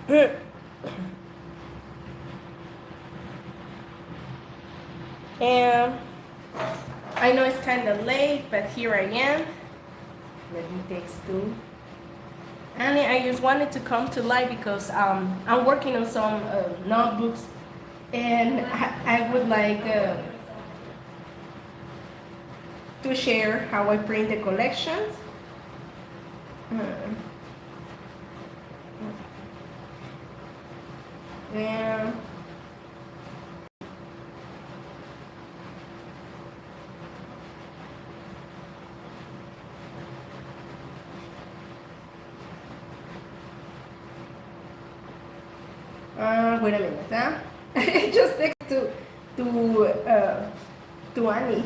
And I know it's kind of late, but here I am. Let me text two. And I just wanted to come to live because I'm working on some notebooks, and I would like to share how I print the collections. And wait a minute, huh? Just text to Annie.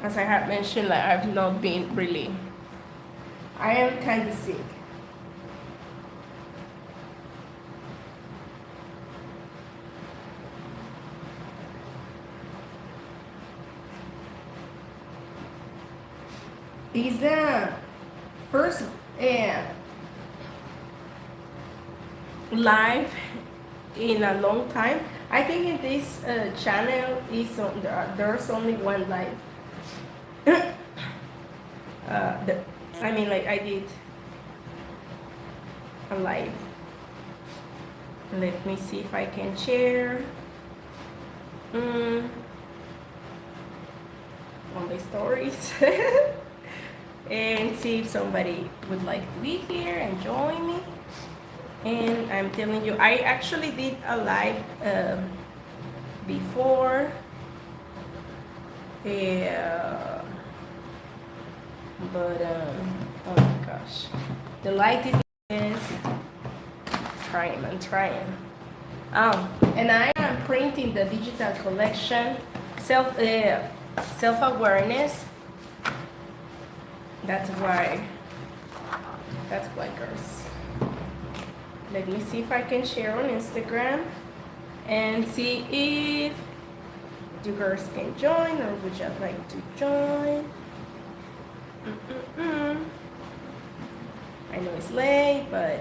As I have mentioned, like I've not been really. I am kind of sick. Is the first live in a long time. I think in this channel is there's only one live. I mean, like I did a live. Let me see if I can share. On the stories. And see if somebody would like to be here and join me. And I'm telling you, I actually did a live before. But oh my gosh, the light is trying. I'm trying. And I am printing the digital collection, self-awareness. That's why, girls. Let me see if I can share on Instagram and see if you girls can join, or would you like to join? I know it's late, but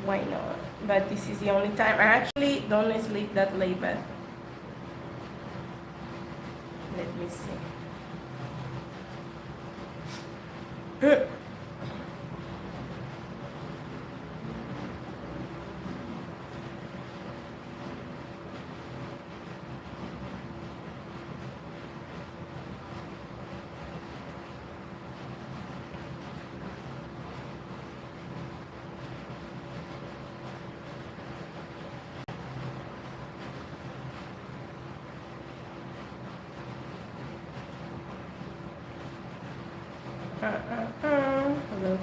why not? But this is the only time. I actually don't sleep that late, but let me see.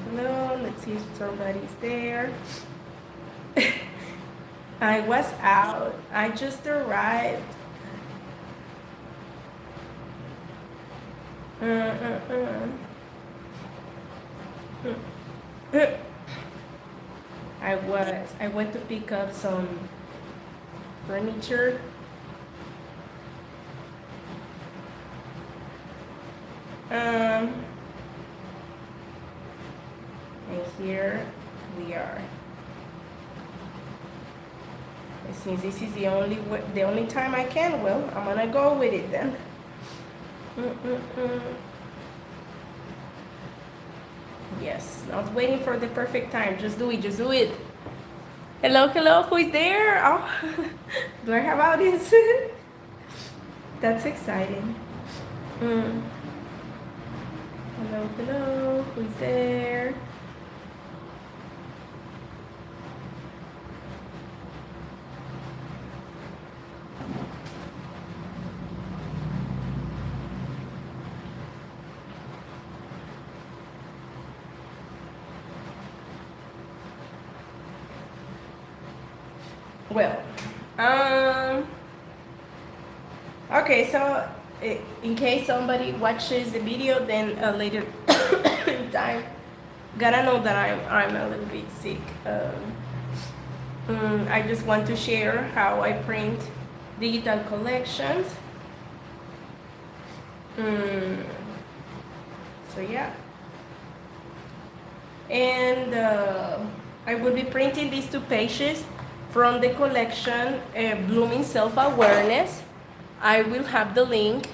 Hello. Let's see if somebody's there. I was out. I just arrived. I went to pick up some furniture. And here we are. Since this is the only time I can, well, I'm gonna go with it then. Yes, not waiting for the perfect time. Just do it. Hello. Who is there? Oh, do I have audience? That's exciting. Hello. Who is there? Well, okay, so in case somebody watches the video, then later in time, gotta know that I'm a little bit sick. I just want to share how I print digital collections. So yeah, and I will be printing these 2 pages from the collection Blooming Self-Awareness. I will have the link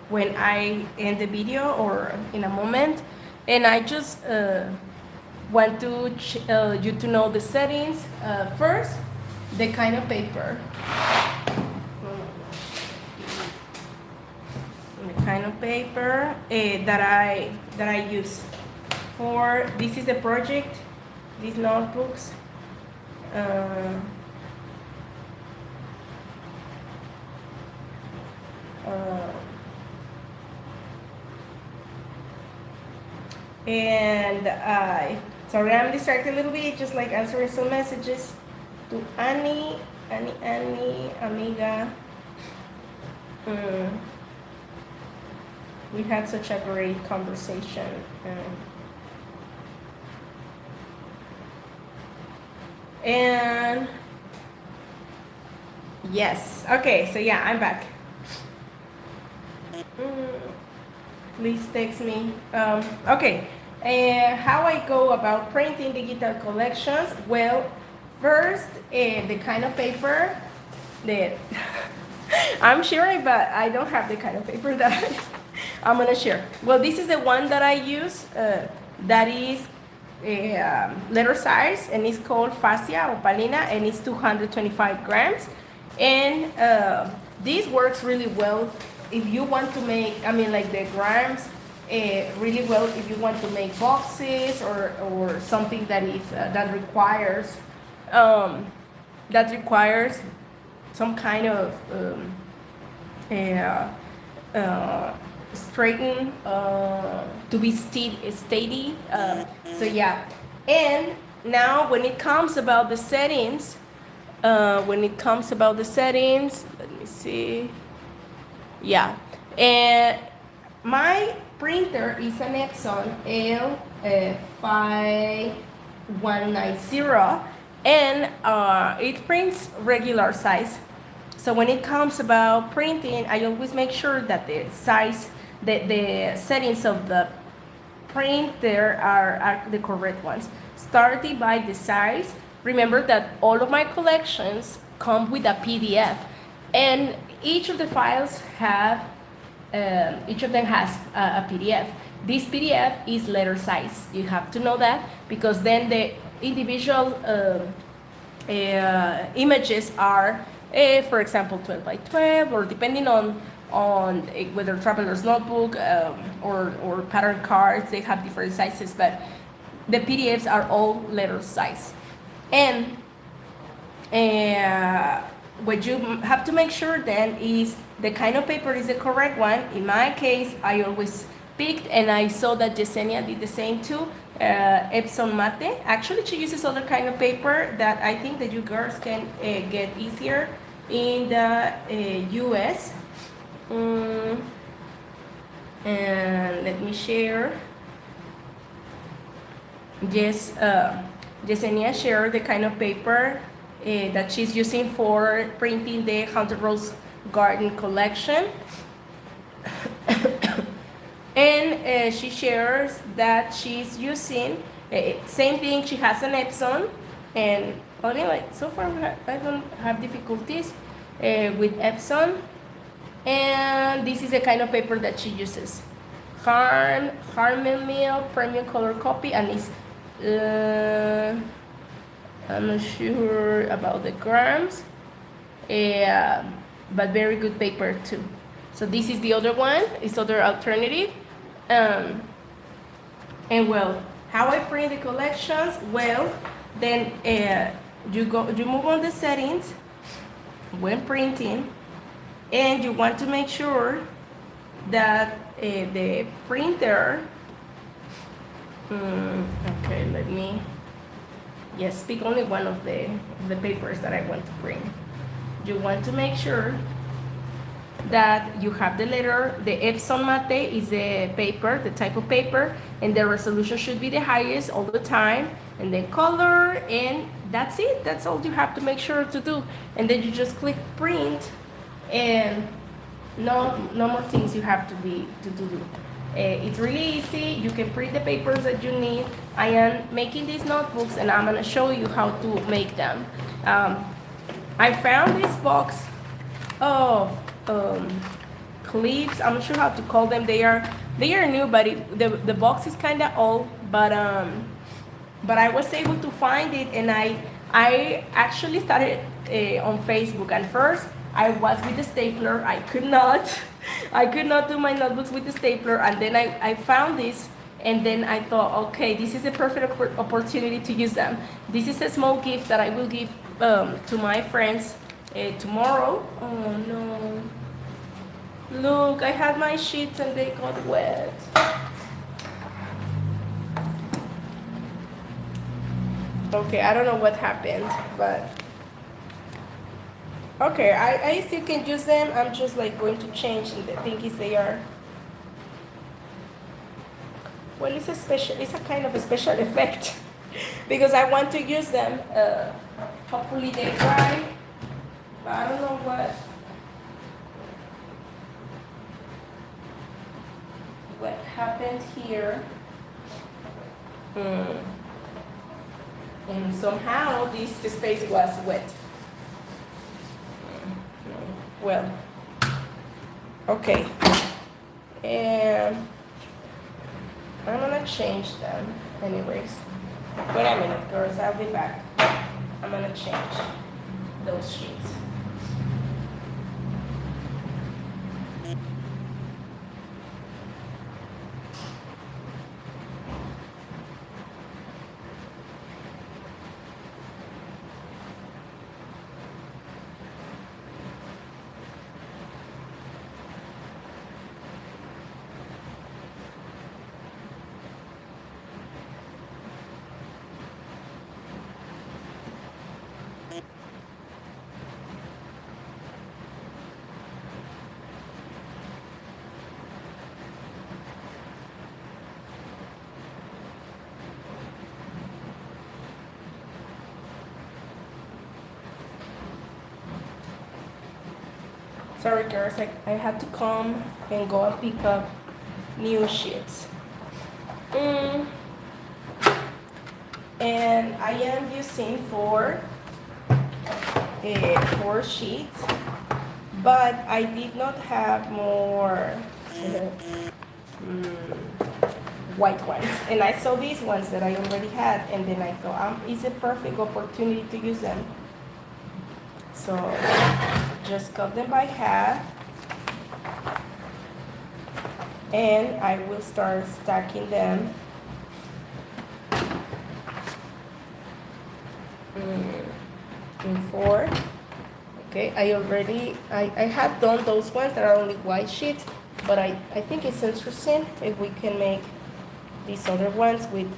when I end the video or in a moment, and I just want to you to know the settings. First, the kind of paper. The kind of paper that I use for this is the project. These notebooks. And sorry, I'm distracted a little bit, just like answering some messages to Annie, amiga. We had such a great conversation. And yes, okay, so yeah, I'm back. Please text me. Okay, how I go about printing digital collections? Well, first, the kind of paper that I'm sharing, but I don't have the kind of paper that I'm gonna share. Well, this is the one that I use. That is letter size, and it's called Fascia Opalina, and it's 225 grams. And this works really well if you want to make, I mean, like the grams, really well if you want to make boxes or something that is that requires some kind of straighten to be steady. So yeah, and now when it comes about the settings, let me see. Yeah, and my printer is an Epson L5190, and it prints regular size. So when it comes about printing, I always make sure that the size, the settings of the printer are the correct ones. Starting by the size, remember that all of my collections come with a PDF, and each of the files have, each of them has a PDF. This PDF is letter size. You have to know that, because then the individual images are, for example, 12 by 12, or depending on whether traveler's notebook or pattern cards, they have different sizes, but the PDFs are all letter size. And what you have to make sure then is the kind of paper is the correct one. In my case, I always picked, and I saw that Yesenia did the same too, Epson Mate. Actually, she uses other kind of paper that I think that you girls can get easier in the US. And let me share. Yes, Yesenia shared the kind of paper that she's using for printing the Haunted Rose Garden collection. And she shares that she's using, same thing, she has an Epson, and only like, so far I don't have difficulties with Epson. And this is the kind of paper that she uses. Harmon Mill Premium Color Copy, and it's, I'm not sure about the grams, but very good paper too. So this is the other one, it's other alternative. And well, how I print the collections? Well, then you move on the settings when printing, and you want to make sure that the printer, okay, let me pick only one of the papers that I want to print. You want to make sure that you have the letter, the Epson Mate is the paper, the type of paper, and the resolution should be the highest all the time, and then color, and that's it. That's all you have to make sure to do. And then you just click print, and no more things you have to do. It's really easy. You can print the papers that you need. I am making these notebooks, and I'm gonna show you how to make them. I found this box of clips. I'm not sure how to call them. They are new, but the box is kind of old. But I was able to find it, and I actually started on Facebook. And first, I was with the stapler. I could not do my notebooks with the stapler. And then I found this, and then I thought, okay, this is a perfect opportunity to use them. This is a small gift that I will give to my friends tomorrow. Oh no! Look, I had my sheets and they got wet. Okay, I don't know what happened, but okay, I still can use them. I'm just like going to change, and the thing is they are, well, it's a kind of a special effect because I want to use them. Hopefully they dry, but I don't know what happened here. And somehow this space was wet. Well, okay, and I'm gonna change them anyways. Wait a minute, girls, I'll be back. I'm gonna change those sheets. Sorry, girls, I had to come and go and pick up new sheets. And I am using four sheets, but I did not have more white ones. And I saw these ones that I already had, and then I thought it's a perfect opportunity to use them. So just cut them by half, and I will start stacking them in four. Okay, I have done those ones that are only white sheets, but I think it's interesting if we can make these other ones with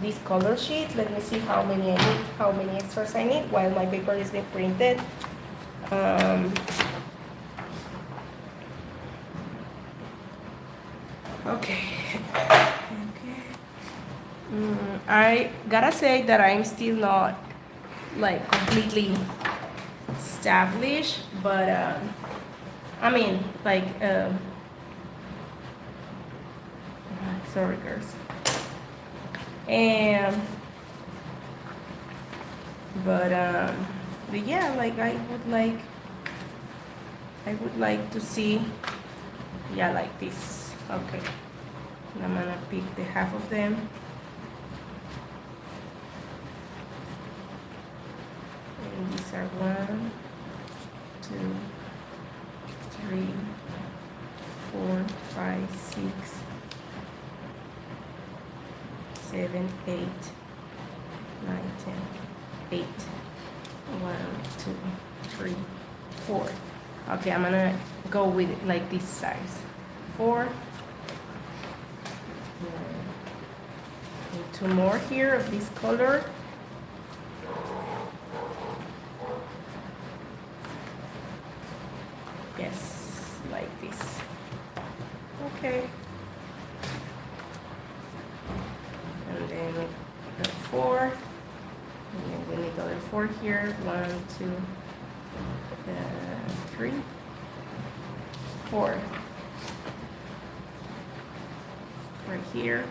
these color sheets. Let me see how many I need, how many extras I need while my paper is being printed. Okay. I gotta say that I'm still not like completely established, but I mean, like, sorry, girls. And but yeah, like I would like to see, yeah, like this. Okay, and I'm gonna pick the half of them, and these are 1, 2, 3, 4, 5, 6, 7, 8, 9, 10, 8. 1, 2, 3, 4. Okay, I'm gonna go with it like this size. 4. And 2 more here of this color. Yes, like this. Okay. And then we got 4. And then we need 4 here. 1, 2, 3, 4. Right here.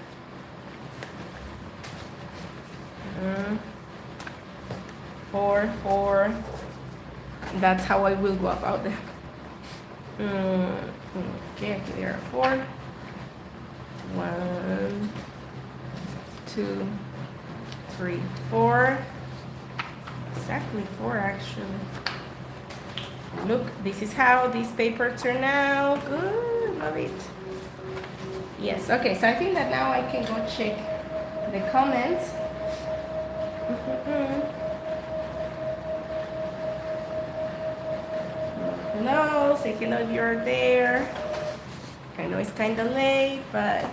4, 4. That's how I will go about that. Okay, there are 4. 1, 2, 3, 4. Exactly 4 actually. Look, this is how this paper turned out. Good, love it. Yes, okay, so I think that now I can go check the comments. Hello, say hello if you're there. I know it's kind of late, but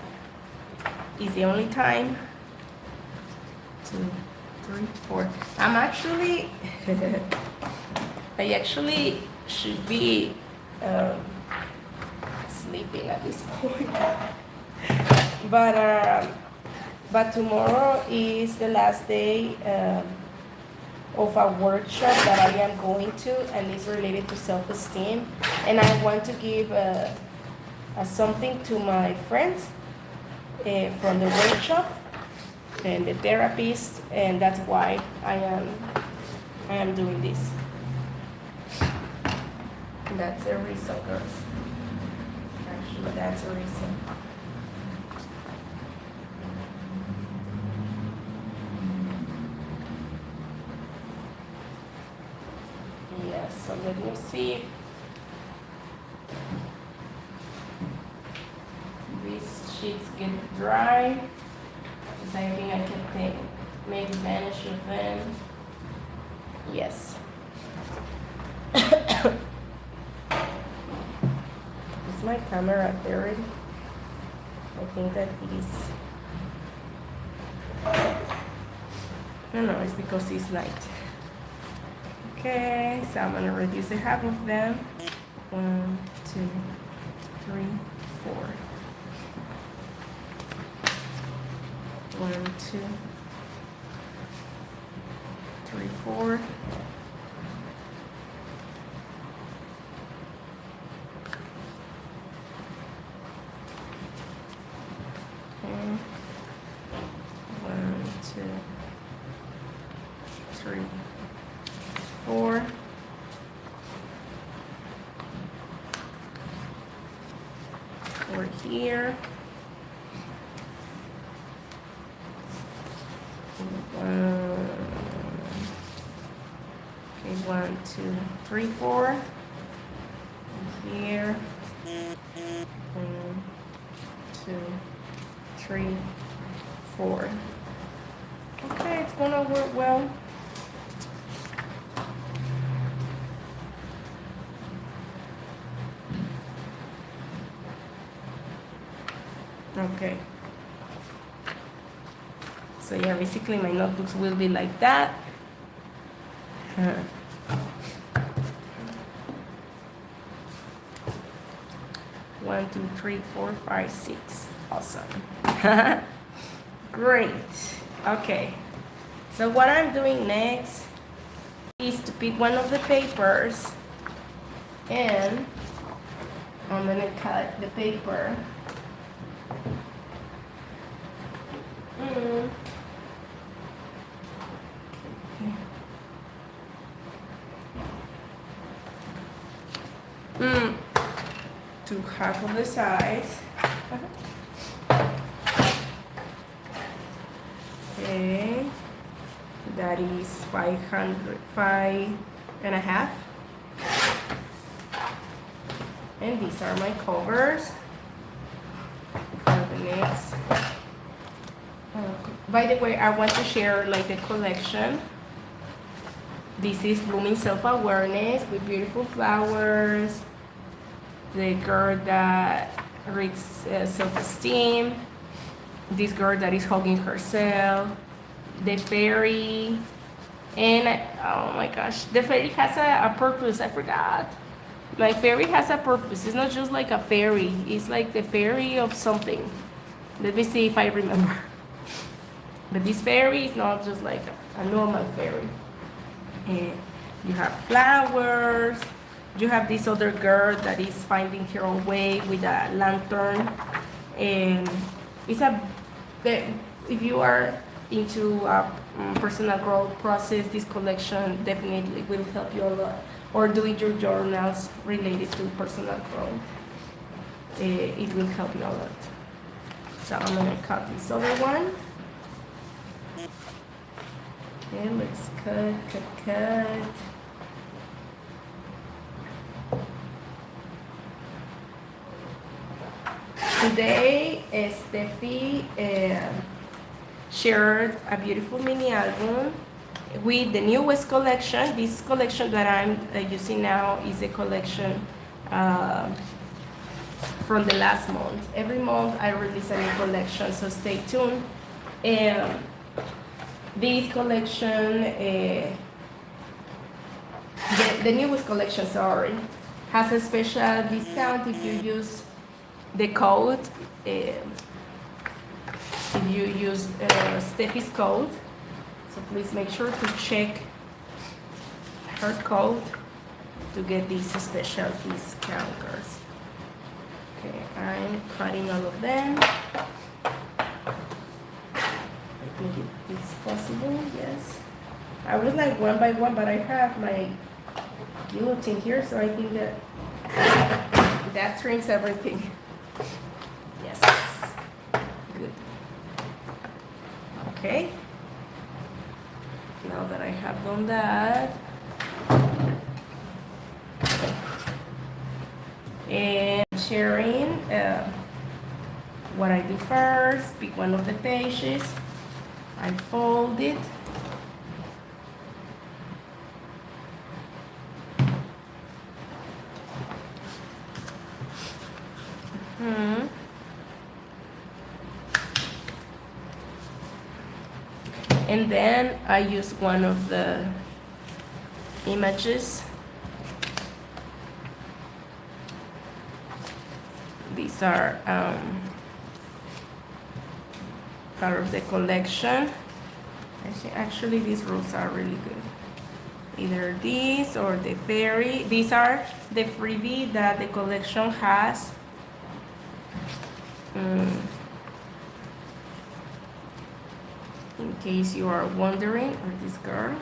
it's the only time. 2, 3, 4. I'm actually, I actually should be sleeping at this point. But tomorrow is the last day of a workshop that I am going to, and it's related to self-esteem. And I want to give something to my friends from the workshop and the therapist, and that's why I am doing this. That's the reason, girls. Actually, that's the reason. Yes, so let me see. These sheets get dry. Because I think I can make advantage of them. Yes. Is my camera buried? I think that it is. No, it's because it's light. Okay, so I'm gonna reduce the half of them. 1, 2, 3, 4. 1, 2, 3, 4. Okay. 1, 2, 3, 4. Over here. 1, 2, 3, 4. Here. 1, 2, 3, 4. Okay, it's gonna work well. Okay. So yeah, basically my notebooks will be like that. 1, 2, 3, 4, 5, 6. Awesome. Great. Okay. So what I'm doing next is to pick one of the papers, and I'm gonna cut the paper. To half of the size. Okay, that is 5.5. And these are my covers for the next. By the way, I want to share like the collection. This is Blooming Self-Awareness with beautiful flowers. The girl that reads self-esteem. This girl that is hugging herself. The fairy. And oh my gosh, the fairy has a purpose. I forgot. My fairy has a purpose. It's not just like a fairy. It's like the fairy of something. Let me see if I remember. But this fairy is not just like a normal fairy. And you have flowers. You have this other girl that is finding her own way with a lantern. And it's if you are into a personal growth process, this collection definitely will help you a lot. Or doing your journals related to personal growth, it will help you a lot. So I'm gonna cut this other one. Okay, let's cut. Today, Steffi shared a beautiful mini album with the newest collection. This collection that I'm using now is a collection from the last month. Every month I release a new collection, so stay tuned. And this collection, the newest collection, sorry, has a special discount if you use the code. If you use Steffi's code, so please make sure to check her code to get this special discount, girls. Okay, I'm cutting all of them. I think it's possible, yes. I was like one by one, but I have my guillotine here, so I think that trims everything. Yes, good. Okay, now that I have done that, and sharing what I do first, pick one of the pages, I fold it, and then I use one of the images. These are part of the collection. Actually, these rules are really good. Either these or the fairy. These are the freebie that the collection has. In case you are wondering, or this girl.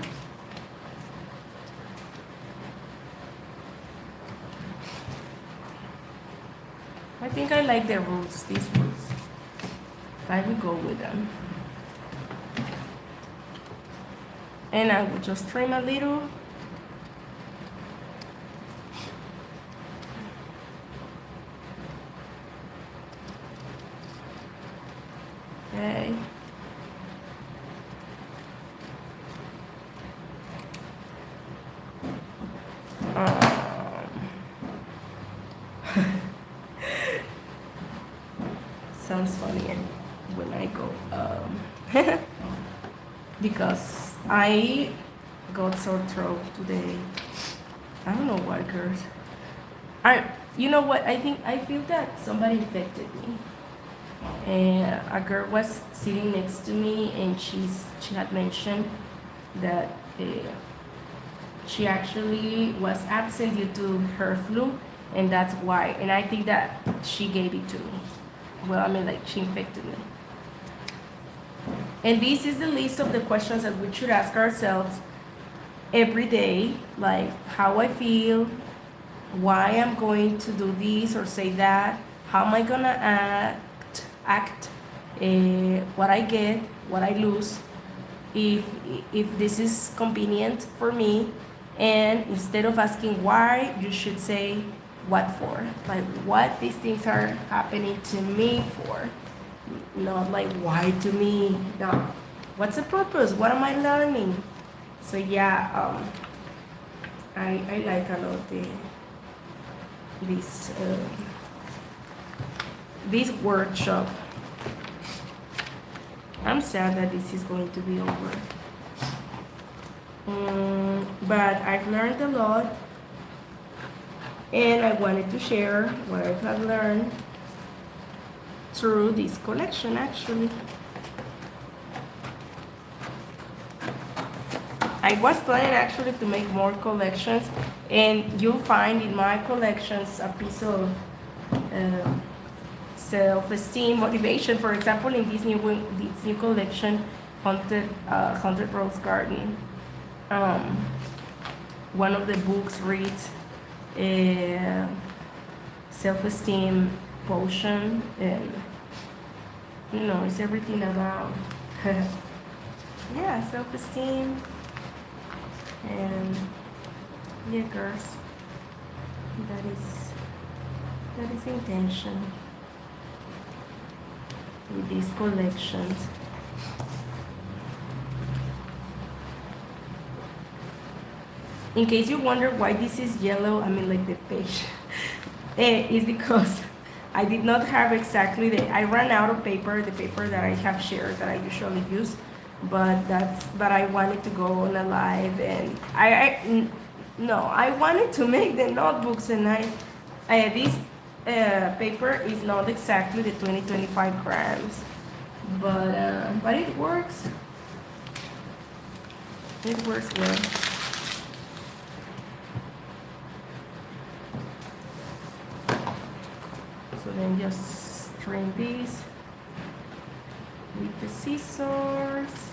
I think I like the rules, these rules. I will go with them. And I will just trim a little. Okay. Sounds funny when I go because I got sore throat today. I don't know why, girls. You know what? I feel that somebody infected me. And a girl was sitting next to me, and she had mentioned that she actually was absent due to her flu, and that's why. And I think that she gave it to me. Well, I mean, like, she infected me. And this is the list of the questions that we should ask ourselves every day, like how I feel, why I'm going to do this or say that, how am I gonna act, what I get, what I lose, if this is convenient for me. And instead of asking why, you should say what for, like what these things are happening to me for, not like why to me. No, what's the purpose, what am I learning? So yeah, I like a lot this workshop. I'm sad that this is going to be over, but I've learned a lot. And I wanted to share what I have learned through this collection, actually. I was planning actually to make more collections, and you'll find in my collections a piece of uh, self-esteem, motivation. For example, in this new collection, Haunted Rose Garden, um, one of the books reads self-esteem potion, and it's everything about yeah, self-esteem, and yeah, girls, that is intention with these collections. In case you wonder why this is yellow, I mean like the page, is because I did not have exactly I ran out of paper, the paper that I have shared that I usually use, but I wanted to go on a live, and I wanted to make the notebooks, and this paper is not exactly the 20-25 grams, but it works. It works well. So then just trim these with the scissors.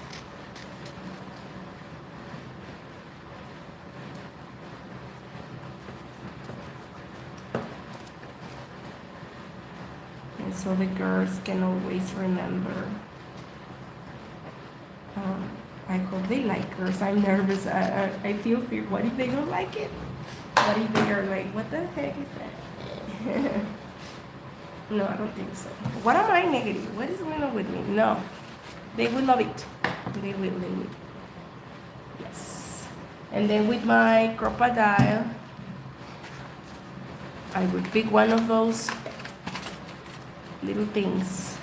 And so the girls can always remember. I hope they like girls. I'm nervous. I feel fear. What if they don't like it? What if they are like, what the heck is that? No, I don't think so. What am I negative? What is going on with me? No. They will love it. They will. Yes. And then with my crocodile, I would pick one of those little things.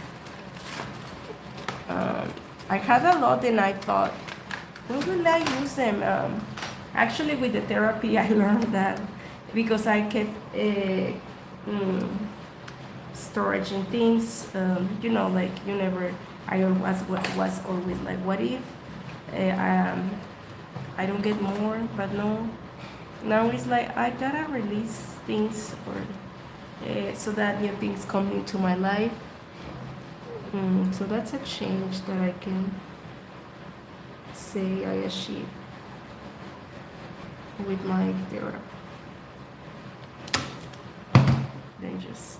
I had a lot, and I thought, when will I use them? Actually, with the therapy, I learned that because I kept storage and things, like I was always like, what if I don't get more? But no, now it's like I gotta release things, or so that new things come into my life. So that's a change that I can say I achieved with my therapy. Then just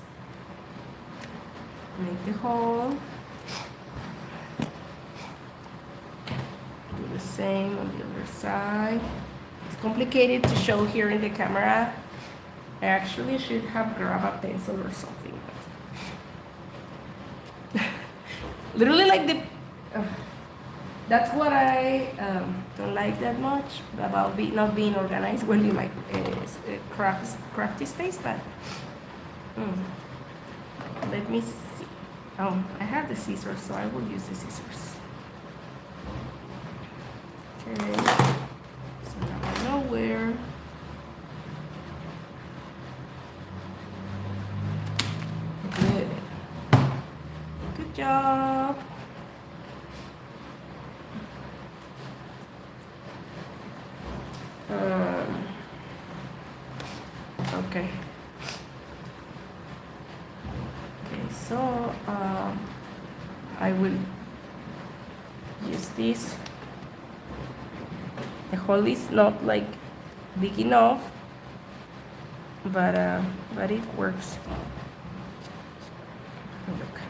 make the hole. Do the same on the other side. It's complicated to show here in the camera. I actually should have grabbed a pencil or something. Literally like that's what I don't like that much about not being organized when you like crafty space, but let me see. I have the scissors, so I will use the scissors. Okay, so now I know where. Good job. Okay. So I will use this. The hole is not like big enough, but it works. Look.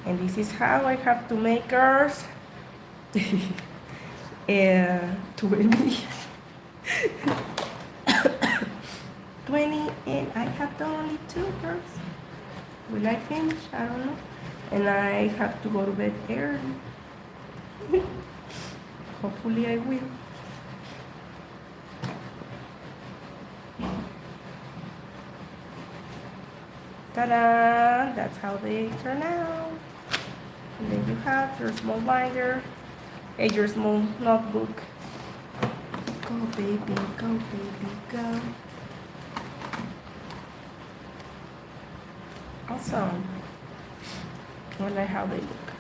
And this is how I have to make ours. 20. 20, and I have done only 2 girls. Will I finish? I don't know. And I have to go to bed early. Hopefully I will. Ta-da! That's how they turn out. And then you have your small binder and your small notebook. Go baby, go. Awesome. I like how they look.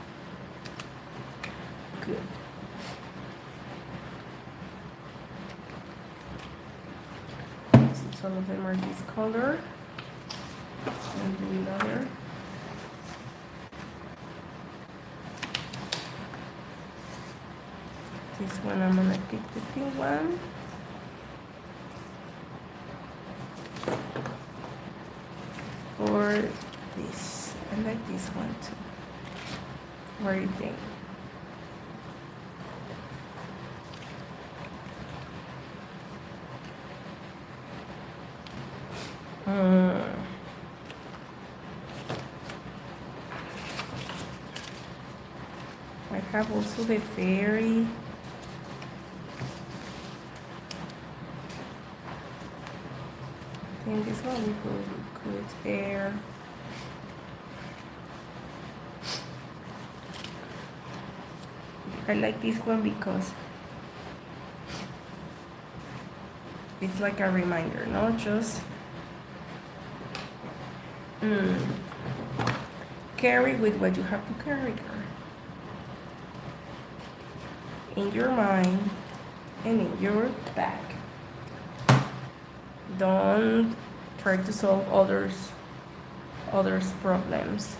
because all of them are this color. And do another. This one I'm gonna pick the pink one. Or this. I like this one too. What do you think? I have also the fairy. I think this one will go good there. I like this one because it's like a reminder, not just carry with what you have to carry, girl. In your mind and in your bag. Don't try to solve others' problems.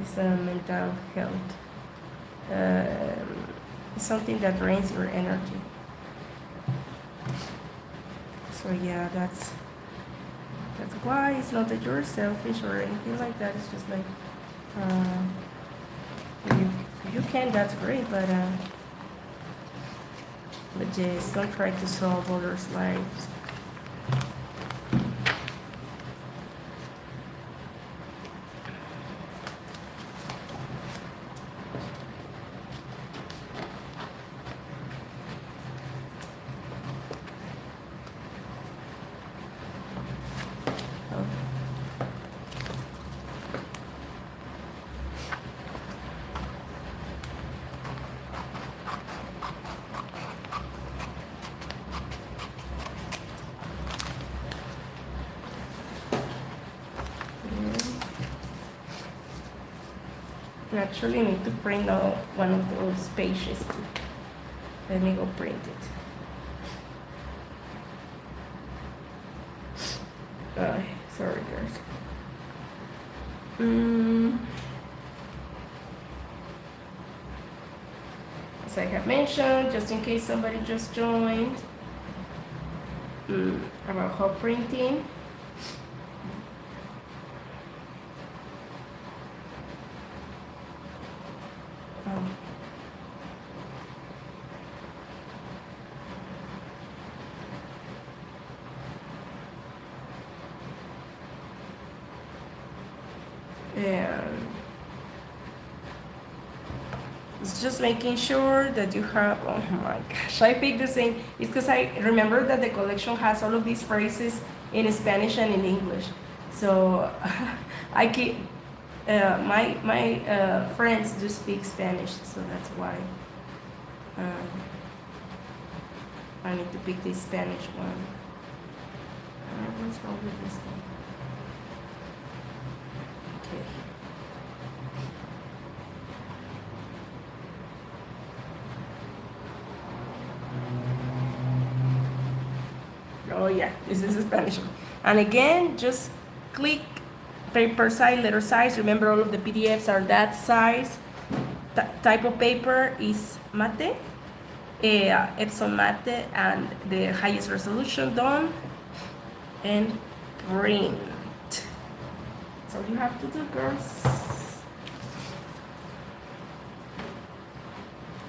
It's a mental health. It's something that drains your energy. So yeah, that's why. It's not that you're selfish or anything like that. It's just like if you can, that's great, but just don't try to solve others' lives. I actually need to print out one of those pages too. Let me go print it. Sorry guys. As I have mentioned, just in case somebody just joined, about hot printing. And it's just making sure that you have, oh my gosh, I picked the same. It's because I remember that the collection has all of these phrases in Spanish and in English. So I keep, my friends do speak Spanish, so that's why I need to pick this Spanish one. What's wrong with this thing? Okay. Oh yeah, this is a Spanish one. And again, just click paper size, letter size. Remember, all of the PDFs are that size. Type of paper is mate, Epson mate, and the highest resolution done. And print. That's all you have to do, girls.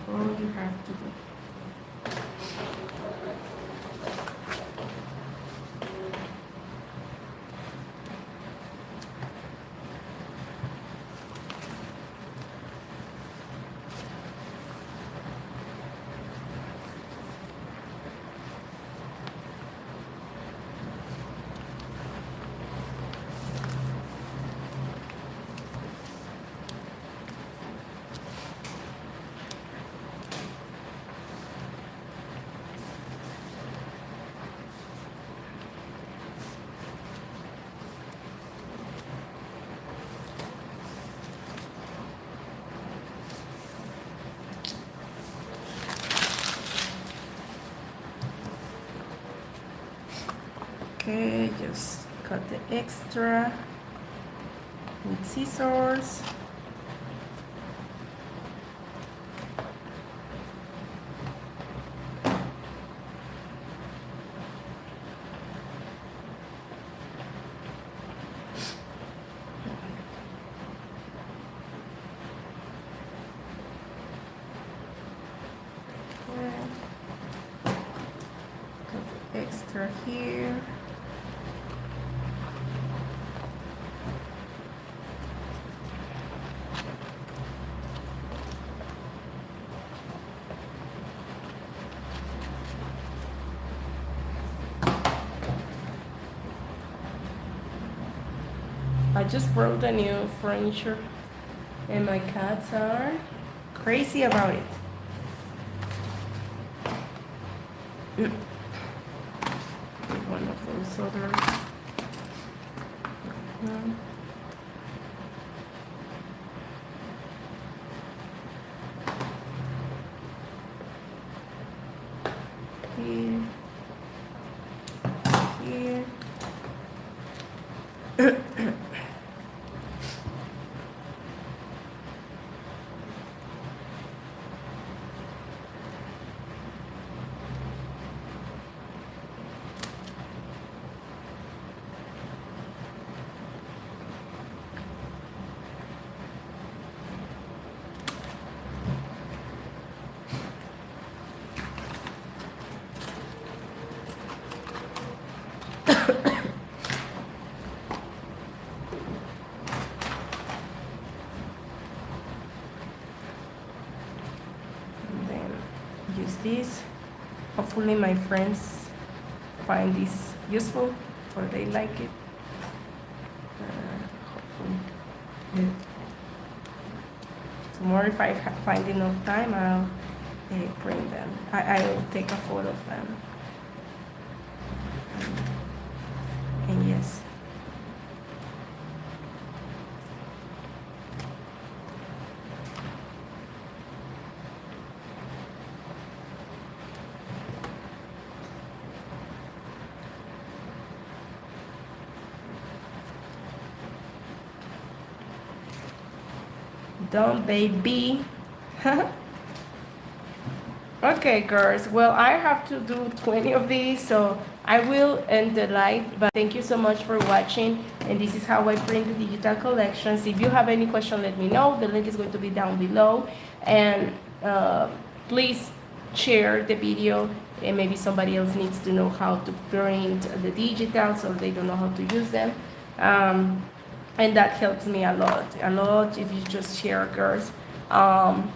All you have to do. Okay, just cut the extra with scissors. Extra here. I just brought the new furniture and my cats are crazy about it. One of those others. Here. Here. Use this. Hopefully my friends find this useful or they like it. Hopefully. Tomorrow if I find enough time, I'll bring them. I'll take a photo of them. And yes. Done, baby. Okay, girls. Well, I have to do 20 of these, so I will end the live. But thank you so much for watching. And this is how I print the digital collections. If you have any question, let me know. The link is going to be down below. And please share the video. And maybe somebody else needs to know how to print the digitals, or they don't know how to use them. And that helps me a lot if you just share, girls.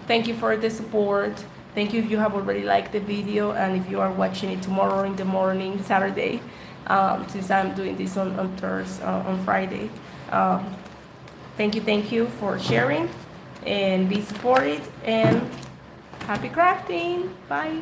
Thank you for the support. Thank you if you have already liked the video, and if you are watching it tomorrow in the morning, Saturday, since I'm doing this on Thursday, on Friday. Thank you for sharing, and be supported, and happy crafting. Bye.